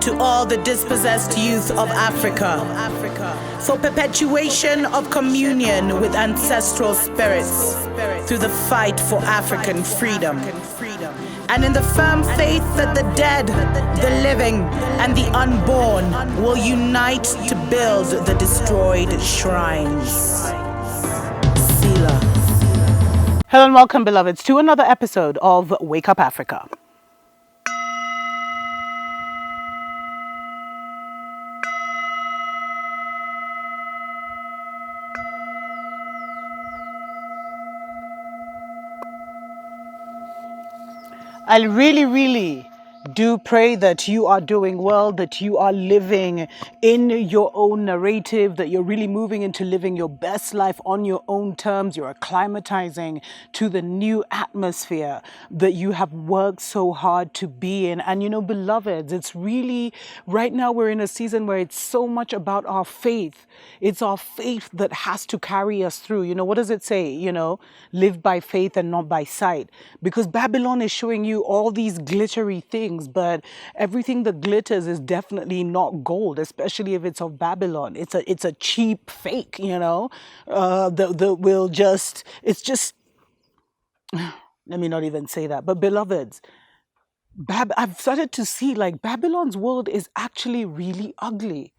to all the dispossessed youth of Africa, for perpetuation of communion with ancestral spirits through the fight for African freedom, and in the firm faith that the dead, the living, and the unborn will unite to build the destroyed shrines. Selah. Hello and welcome, beloveds, to another episode of Wake Up Africa. I really do pray that you are doing well, that you are living in your own narrative, that you're really moving into living your best life on your own terms. You're acclimatizing to the new atmosphere that you have worked so hard to be in. And you know, beloveds, it's really, right now we're in a season where it's so much about our faith. It's our faith that has to carry us through. You know, what does it say? You know, live by faith and not by sight. Because Babylon is showing you all these glittery things, but everything that glitters is definitely not gold, especially if it's of Babylon. It's a cheap fake, you know, that will just, it's just, let me not even say that. But beloveds, I've started to see like Babylon's world is actually really ugly.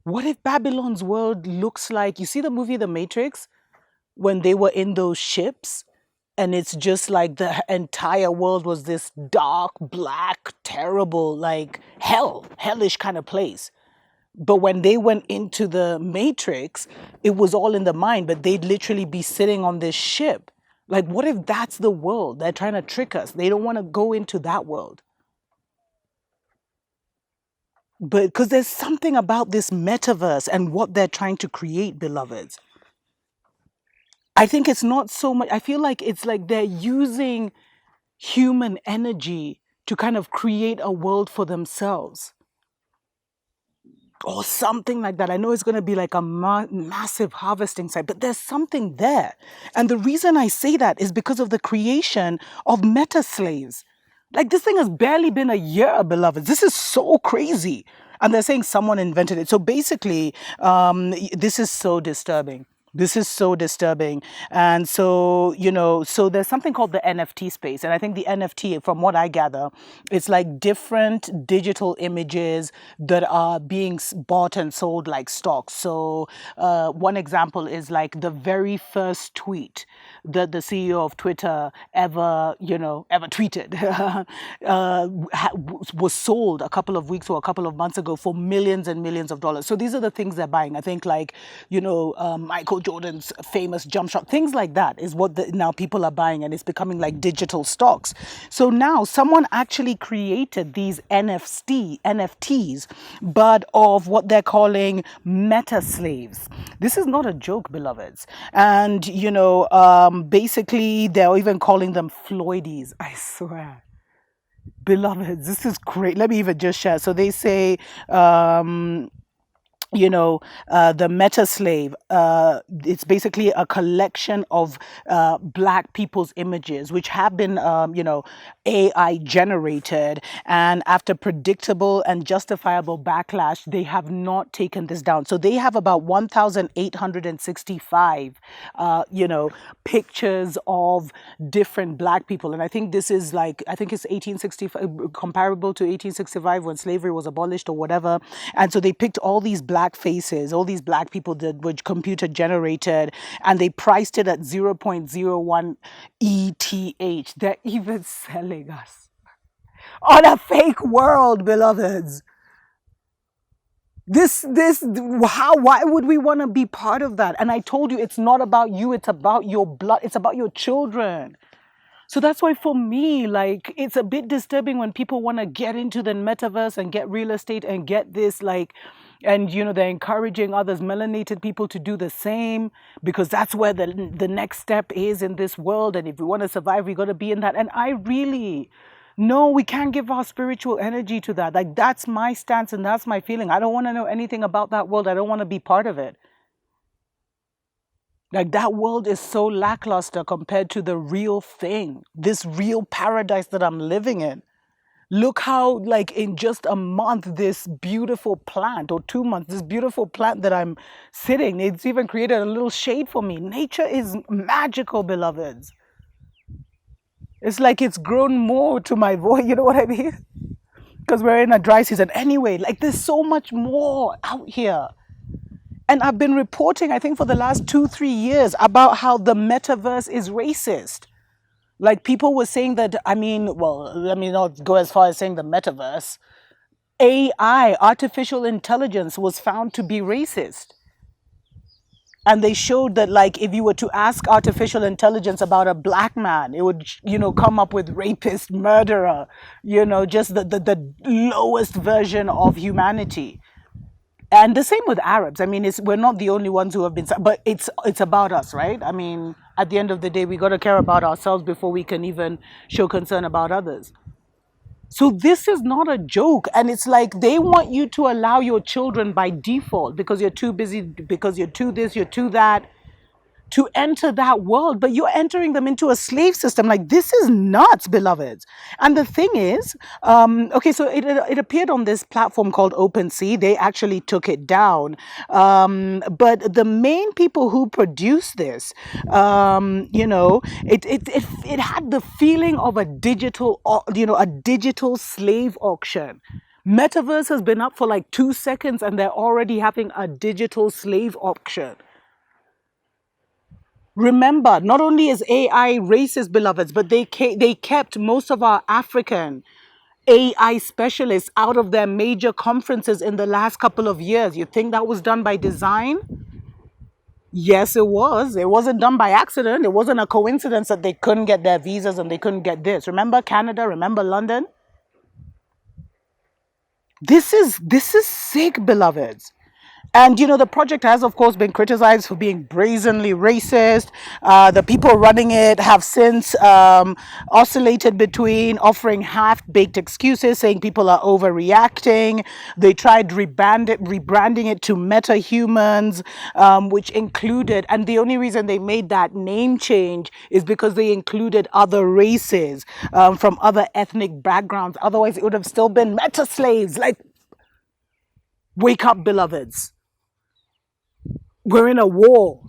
What if Babylon's world looks like, you see the movie The Matrix, when they were in those ships? And it's just like the entire world was this dark, black, terrible, like hellish kind of place. But when they went into the Matrix, it was all in the mind, but they'd literally be sitting on this ship. Like, what if that's the world? They're trying to trick us. They don't want to go into that world. But because there's something about this metaverse and what they're trying to create, beloveds. I think it's not so much, I feel like it's like they're using human energy to kind of create a world for themselves or something like that. I know it's going to be like a massive harvesting site, but there's something there. And the reason I say that is because of the creation of meta slaves. Like, this thing has barely been a year, beloveds. This is so crazy. And they're saying someone invented it. So basically, this is so disturbing. This is so disturbing. And so, you know, so there's something called the NFT space. And I think the NFT, from what I gather, it's like different digital images that are being bought and sold like stocks. So one example is like the very first tweet that the CEO of Twitter ever tweeted was sold a couple of weeks or a couple of months ago for millions and millions of dollars. So these are the things they're buying. I think like, you know, Michael Jordan's famous jump shot, things like that is what now people are buying, and it's becoming like digital stocks. So now someone actually created these NFTs, but of what they're calling meta slaves. This is not a joke, beloveds. And, you know, basically they're even calling them Floydies. I swear. Beloveds, this is great. Let me even just share. So they say, the meta slave, it's basically a collection of black people's images, which have been, AI generated. And after predictable and justifiable backlash, they have not taken this down. So they have about 1,865, pictures of different black people. And I think this is like, I think it's 1865, comparable to 1865 when slavery was abolished or whatever. And so they picked all these black faces, all these black people that were computer generated, and they priced it at 0.01 ETH. They're even selling us on a fake world, beloveds. Why would we want to be part of that? And I told you, it's not about you, it's about your blood, it's about your children. So that's why for me, like, it's a bit disturbing when people want to get into the metaverse and get real estate and get this, like, and, you know, they're encouraging others, melanated people, to do the same, because that's where the next step is in this world. And if we want to survive, we got to be in that. And no, we can't give our spiritual energy to that. Like, that's my stance and that's my feeling. I don't want to know anything about that world. I don't want to be part of it. Like, that world is so lackluster compared to the real thing, this real paradise that I'm living in. Look how, like, in just a month, this beautiful plant, or 2 months, this beautiful plant that I'm sitting, it's even created a little shade for me. Nature is magical, beloveds. It's like it's grown more to my voice, you know what I mean? Because we're in a dry season. Anyway, like, there's so much more out here. And I've been reporting, I think, for the last 2, 3 years about how the metaverse is racist. Like, people were saying that, I mean, well, let me not go as far as saying the metaverse. AI, artificial intelligence, was found to be racist. And they showed that, like, if you were to ask artificial intelligence about a black man, it would, come up with rapist, murderer, just the lowest version of humanity. And the same with Arabs. I mean, we're not the only ones who have been, but it's about us, right? I mean, at the end of the day, we got to care about ourselves before we can even show concern about others. So this is not a joke. And it's like they want you to allow your children by default, because you're too busy, because you're too this, you're too that, to enter that world, but you're entering them into a slave system. Like, this is nuts, beloveds. And the thing is, okay, so it appeared on this platform called OpenSea. They actually took it down. But the main people who produced this, it had the feeling of a digital slave auction. Metaverse has been up for like 2 seconds and they're already having a digital slave auction. Remember, not only is AI racist, beloveds, but they kept most of our African AI specialists out of their major conferences in the last couple of years. You think that was done by design? Yes, it was. It wasn't done by accident. It wasn't a coincidence that they couldn't get their visas and they couldn't get this. Remember Canada? Remember London? This is sick, beloveds. And the project has, of course, been criticized for being brazenly racist. The people running it have since oscillated between offering half-baked excuses, saying people are overreacting. They tried rebranding it to meta-humans, which included, and the only reason they made that name change is because they included other races from other ethnic backgrounds. Otherwise, it would have still been meta-slaves. Like, wake up, beloveds. We're in a war.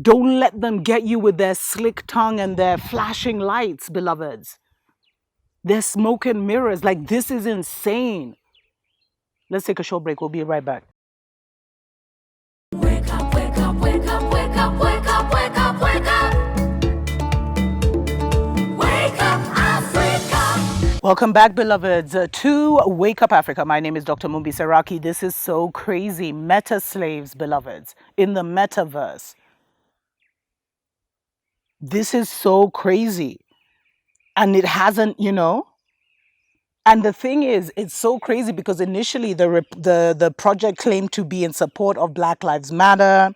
Don't let them get you with their slick tongue and their flashing lights, beloveds. They're smoke and mirrors. Like, this is insane. Let's take a short break. We'll be right back. Wake up, wake up, wake up, wake up, wake up, wake up, wake up. Wake up, Africa. Welcome back, beloveds, to Wake Up Africa. My name is Dr. Mumbi Saraki. This is so crazy. Meta slaves, beloveds, in the metaverse. This is so crazy. And it hasn't, And the thing is, it's so crazy because initially the project claimed to be in support of Black Lives Matter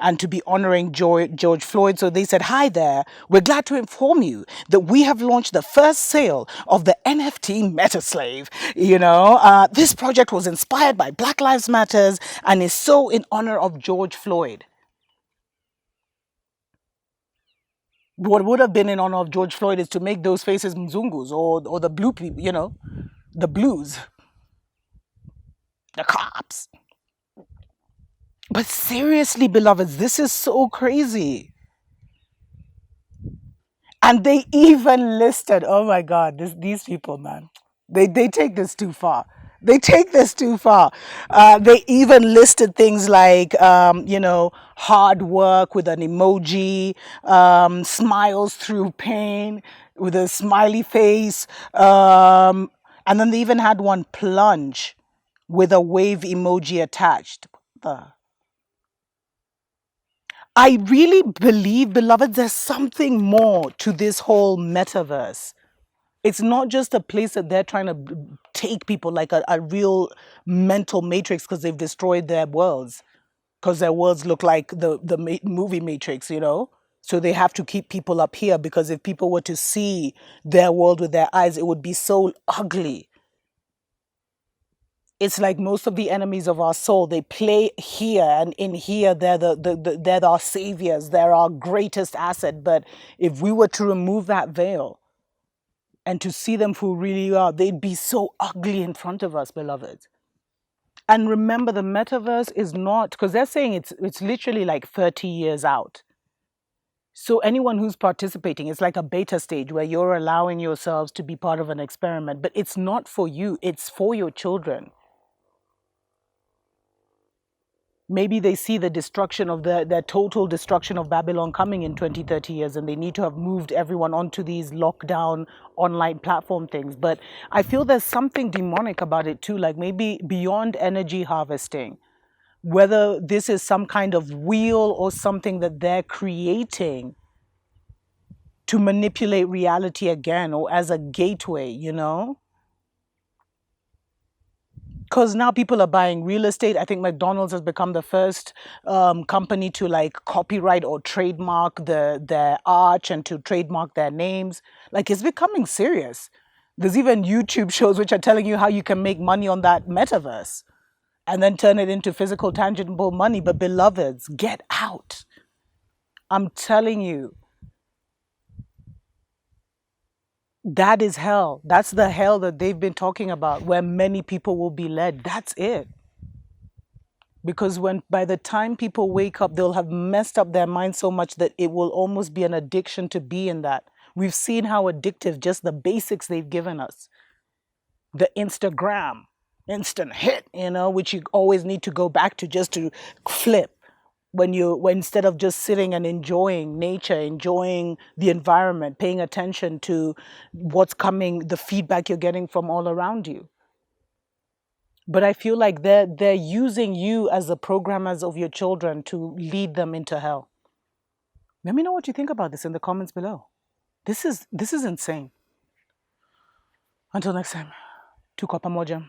and to be honoring George Floyd. So they said, hi there, we're glad to inform you that we have launched the first sale of the NFT Metaslave. This project was inspired by Black Lives Matters and is so in honor of George Floyd. What would have been in honor of George Floyd is to make those faces Mzungus or the blue people, the blues, the cops. But seriously, beloveds, this is so crazy. And they even listed, oh my God, these people, man, they take this too far. They take this too far. They even listed things like, hard work with an emoji, smiles through pain with a smiley face. And then they even had one plunge with a wave emoji attached. I really believe, beloved, there's something more to this whole metaverse. It's not just a place that they're trying to take people like a real mental matrix because they've destroyed their worlds. Because their worlds look like the movie Matrix, So they have to keep people up here because if people were to see their world with their eyes, it would be so ugly. It's like most of the enemies of our soul, they play here, and in here they're our saviors, they're our greatest asset. But if we were to remove that veil, and to see them for who really are, they'd be so ugly in front of us, beloved. And remember, the metaverse is not, because they're saying it's literally like 30 years out. So anyone who's participating, it's like a beta stage where you're allowing yourselves to be part of an experiment, but it's not for you, it's for your children. Maybe they see the destruction of the total destruction of Babylon coming in 20, 30 years, and they need to have moved everyone onto these lockdown online platform things. But I feel there's something demonic about it too, like maybe beyond energy harvesting, whether this is some kind of wheel or something that they're creating to manipulate reality again, or as a gateway, you know? Because now people are buying real estate. I think McDonald's has become the first company to like copyright or trademark their arch and to trademark their names. Like, it's becoming serious. There's even YouTube shows which are telling you how you can make money on that metaverse and then turn it into physical, tangible money. But beloveds, get out. I'm telling you, that is hell. That's the hell that they've been talking about, where many people will be led. That's it. Because when by the time people wake up, they'll have messed up their mind so much that it will almost be an addiction to be in that. We've seen how addictive just the basics they've given us. The Instagram, instant hit, which you always need to go back to just to flip. When instead of just sitting and enjoying nature, enjoying the environment, paying attention to what's coming, the feedback you're getting from all around you. But I feel like they're using you as the programmers of your children to lead them into hell. Let me know what you think about this in the comments below. This is insane. Until next time, tuko pamoja.